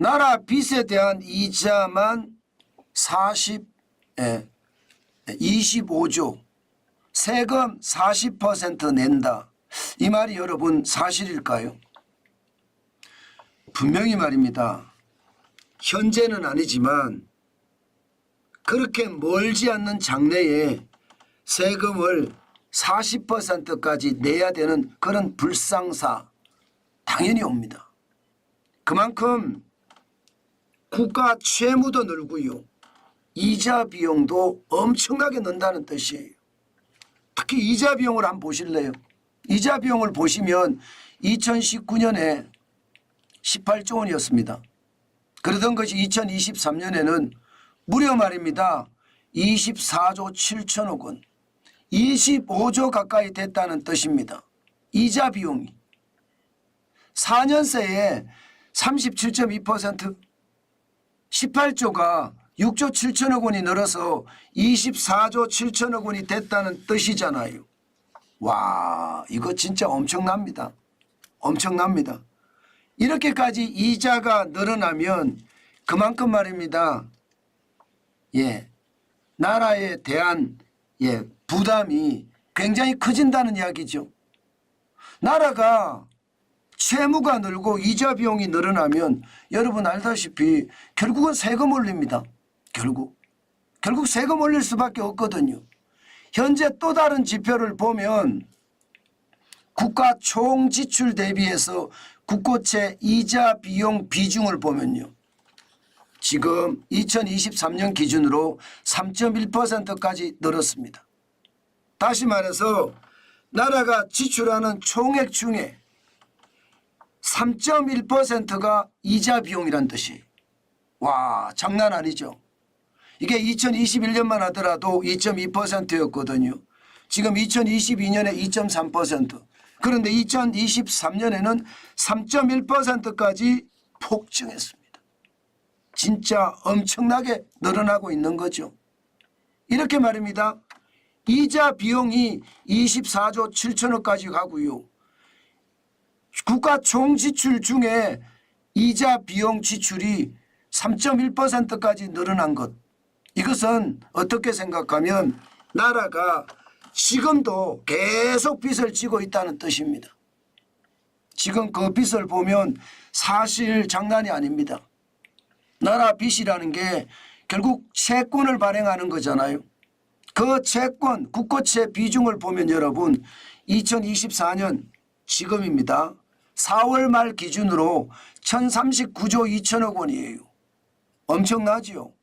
나라 빚에 대한 이자만 25조, 세금 40% 낸다. 이 말이 여러분 사실일까요? 분명히 말입니다. 현재는 아니지만 그렇게 멀지 않는 장래에 세금을 40%까지 내야 되는 그런 불상사 당연히 옵니다. 그만큼 국가 채무도 늘고요. 이자 비용도 엄청나게 는다는 뜻이에요. 특히 이자 비용을 한번 보실래요? 이자 비용을 보시면 2019년에 18조 원이었습니다. 그러던 것이 2023년에는 무려 말입니다. 24조 7천억 원, 25조 가까이 됐다는 뜻입니다. 이자 비용이. 4년 새에 37.2%, 18조가 6조 7천억 원이 늘어서 24조 7천억 원이 됐다는 뜻이잖아요. 와, 이거 진짜 엄청납니다. 엄청납니다. 이렇게까지 이자가 늘어나면 그만큼 말입니다. 나라에 대한 부담이 굉장히 커진다는 이야기죠. 나라가 채무가 늘고 이자 비용이 늘어나면 여러분 알다시피 결국은 세금 올립니다. 결국 세금 올릴 수밖에 없거든요. 현재 또 다른 지표를 보면 국가 총 지출 대비해서 국고채 이자 비용 비중을 보면요. 지금 2023년 기준으로 3.1%까지 늘었습니다. 다시 말해서 나라가 지출하는 총액 중에 3.1%가 이자 비용이란 뜻이에요. 와, 장난 아니죠. 이게 2021년만 하더라도 2.2%였거든요. 지금 2022년에 2.3%. 그런데 2023년에는 3.1%까지 폭증했습니다. 진짜 엄청나게 늘어나고 있는 거죠. 이렇게 말입니다. 이자 비용이 24조 7천억까지 가고요. 국가 총 지출 중에 이자 비용 지출이 3.1%까지 늘어난 것. 이것은 어떻게 생각하면 나라가 지금도 계속 빚을 지고 있다는 뜻입니다. 지금 그 빚을 보면 사실 장난이 아닙니다. 나라 빚이라는 게 결국 채권을 발행하는 거잖아요. 그 채권, 국고채 비중을 보면 여러분 2024년 지금입니다. 4월 말 기준으로 1039조 2천억 원이에요. 엄청나죠?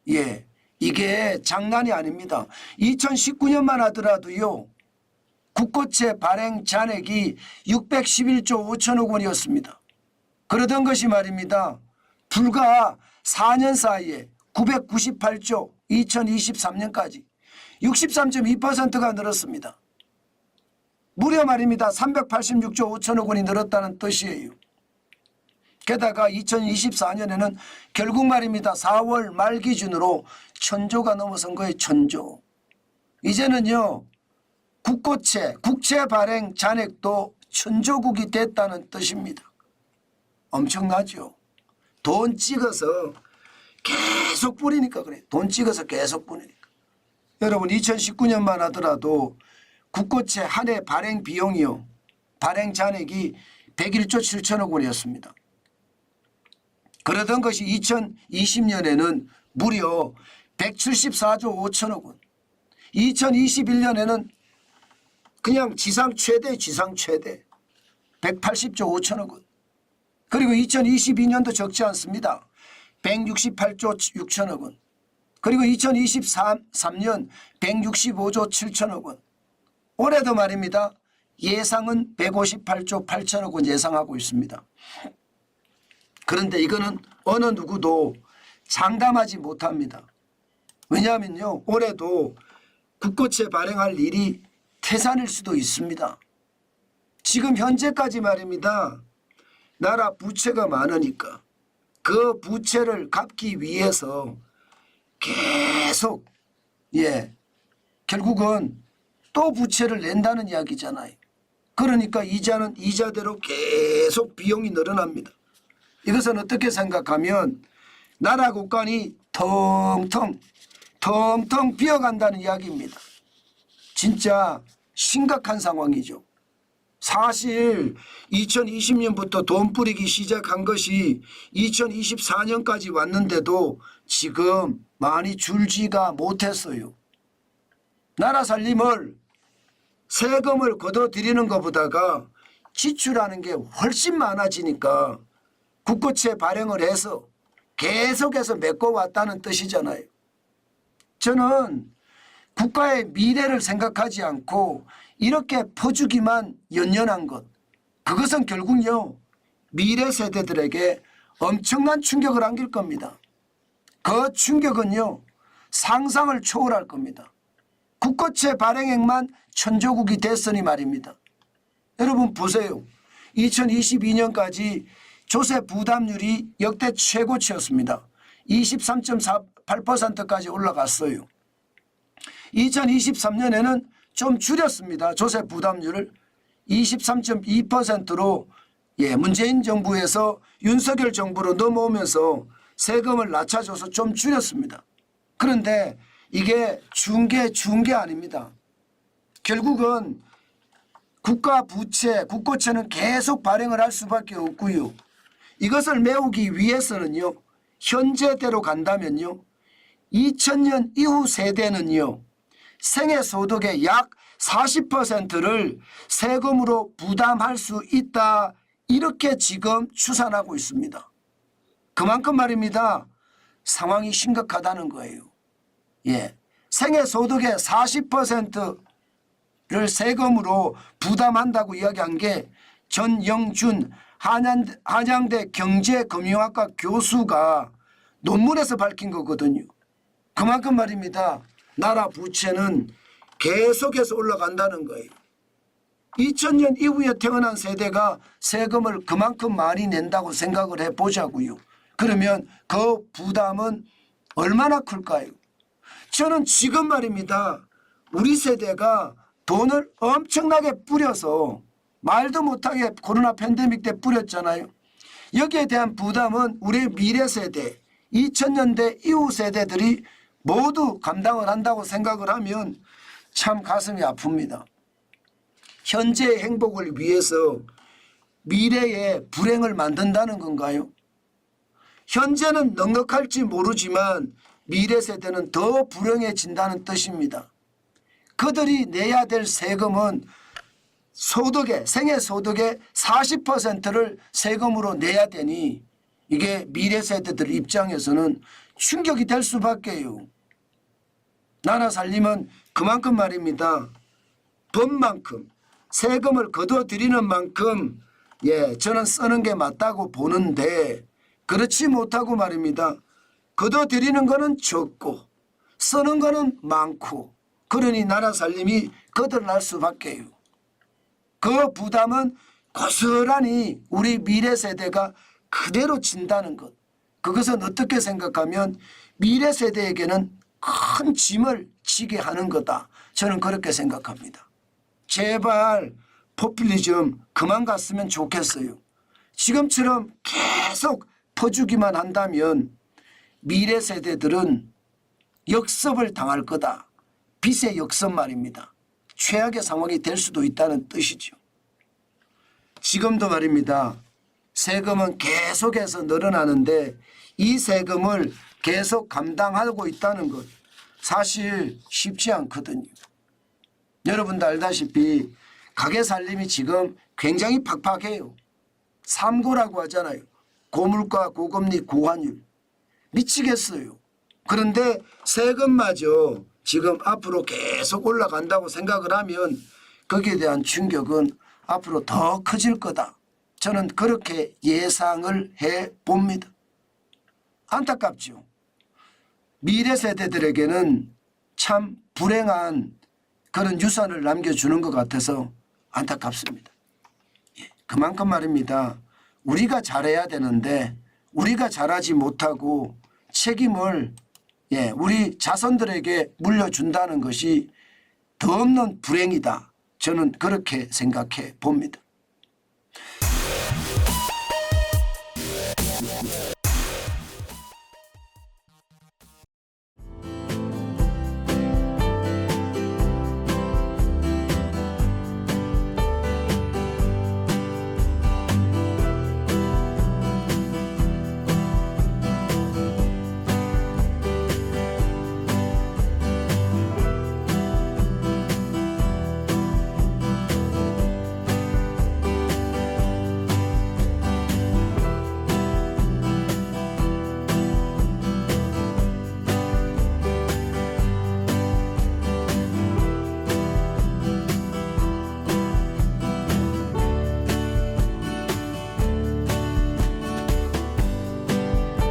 이게 장난이 아닙니다. 2019년만 하더라도요. 국고채 발행 잔액이 611조 5천억 원이었습니다. 그러던 것이 말입니다. 불과 4년 사이에 998조 2023년까지 63.2%가 늘었습니다. 무려 말입니다. 386조 5천억 원이 늘었다는 뜻이에요. 게다가 2024년에는 결국 말입니다. 4월 말 기준으로 1000조가 넘어선 거예요. 1000조. 이제는요. 국고채, 국채 발행 잔액도 1000조국이 됐다는 뜻입니다. 엄청나죠. 돈 찍어서 계속 뿌리니까 그래요. 돈 찍어서 계속 뿌리니까. 여러분 2019년만 하더라도 국고채 한 해 발행 비용이요. 발행 잔액이 101조 7천억 원이었습니다. 그러던 것이 2020년에는 무려 174조 5천억 원. 2021년에는 그냥 지상 최대 180조 5천억 원. 그리고 2022년도 적지 않습니다. 168조 6천억 원. 그리고 2023년 165조 7천억 원. 올해도 말입니다. 예상은 158조 8천억 원 예상하고 있습니다. 그런데 이거는 어느 누구도 장담하지 못합니다. 왜냐하면요. 올해도 국고채 발행할 일이 태산일 수도 있습니다. 지금 현재까지 말입니다. 나라 부채가 많으니까 그 부채를 갚기 위해서 계속 결국은 또 부채를 낸다는 이야기잖아요. 그러니까 이자는 이자대로 계속 비용이 늘어납니다. 이것은 어떻게 생각하면 나라 국간이 텅텅 비어간다는 이야기입니다. 진짜 심각한 상황이죠. 사실 2020년부터 돈 뿌리기 시작한 것이 2024년까지 왔는데도 지금 많이 줄지가 못했어요. 나라 살림을 세금을 걷어들이는 것보다가 지출하는 게 훨씬 많아지니까 국고채 발행을 해서 계속해서 메꿔왔다는 뜻이잖아요. 저는 국가의 미래를 생각하지 않고 이렇게 퍼주기만 연연한 것, 그것은 결국요 미래 세대들에게 엄청난 충격을 안길 겁니다. 그 충격은요 상상을 초월할 겁니다. 국고채 발행액만 천조국이 됐으니 말입니다. 여러분 보세요. 2022년까지 조세 부담률이 역대 최고치였습니다. 23.48%까지 올라갔어요. 2023년에는 좀 줄였습니다. 조세 부담률을 23.2%로 문재인 정부에서 윤석열 정부로 넘어오면서 세금을 낮춰줘서 좀 줄였습니다. 그런데 이게 중개 아닙니다. 결국은 국가 부채, 국고채는 계속 발행을 할 수밖에 없고요. 이것을 메우기 위해서는요. 현재대로 간다면요. 2000년 이후 세대는요. 생애소득의 약 40%를 세금으로 부담할 수 있다. 이렇게 지금 추산하고 있습니다. 그만큼 말입니다. 상황이 심각하다는 거예요. 생애소득의 40%를 세금으로 부담한다고 이야기한 게 전영준 한양대 경제금융학과 교수가 논문에서 밝힌 거거든요. 그만큼 말입니다. 나라 부채는 계속해서 올라간다는 거예요. 2000년 이후에 태어난 세대가 세금을 그만큼 많이 낸다고 생각을 해보자고요. 그러면 그 부담은 얼마나 클까요? 저는 지금 말입니다. 우리 세대가 돈을 엄청나게 뿌려서 말도 못하게 코로나 팬데믹 때 뿌렸잖아요. 여기에 대한 부담은 우리 미래 세대 2000년대 이후 세대들이 모두 감당을 한다고 생각을 하면 참 가슴이 아픕니다. 현재의 행복을 위해서 미래의 불행을 만든다는 건가요? 현재는 넉넉할지 모르지만 미래 세대는 더 불행해진다는 뜻입니다. 그들이 내야 될 세금은 생애소득의 40%를 세금으로 내야 되니 이게 미래 세대들 입장에서는 충격이 될 수밖에요. 나라 살림은 그만큼 말입니다. 법만큼 세금을 거둬들이는 만큼 저는 쓰는 게 맞다고 보는데 그렇지 못하고 말입니다. 거둬들이는 거는 적고 쓰는 거는 많고 그러니 나라 살림이 거덜날 수밖에요. 그 부담은 고스란히 우리 미래 세대가 그대로 진다는 것. 그것은 어떻게 생각하면 미래 세대에게는 큰 짐을 지게 하는 거다. 저는 그렇게 생각합니다. 제발 포퓰리즘 그만 갔으면 좋겠어요. 지금처럼 계속 퍼주기만 한다면 미래 세대들은 역습을 당할 거다. 빚의 역습 말입니다. 최악의 상황이 될 수도 있다는 뜻이죠. 지금도 말입니다. 세금은 계속해서 늘어나는데 이 세금을 계속 감당하고 있다는 것 사실 쉽지 않거든요. 여러분도 알다시피 가게 살림이 지금 굉장히 팍팍해요. 삼고라고 하잖아요. 고물가, 고금리, 고환율. 미치겠어요. 그런데 세금마저 지금 앞으로 계속 올라간다고 생각을 하면 거기에 대한 충격은 앞으로 더 커질 거다. 저는 그렇게 예상을 해봅니다. 안타깝죠. 미래 세대들에게는 참 불행한 그런 유산을 남겨주는 것 같아서 안타깝습니다. 그만큼 말입니다. 우리가 잘해야 되는데 우리가 잘하지 못하고 책임을 우리 자손들에게 물려준다는 것이 더 없는 불행이다. 저는 그렇게 생각해 봅니다.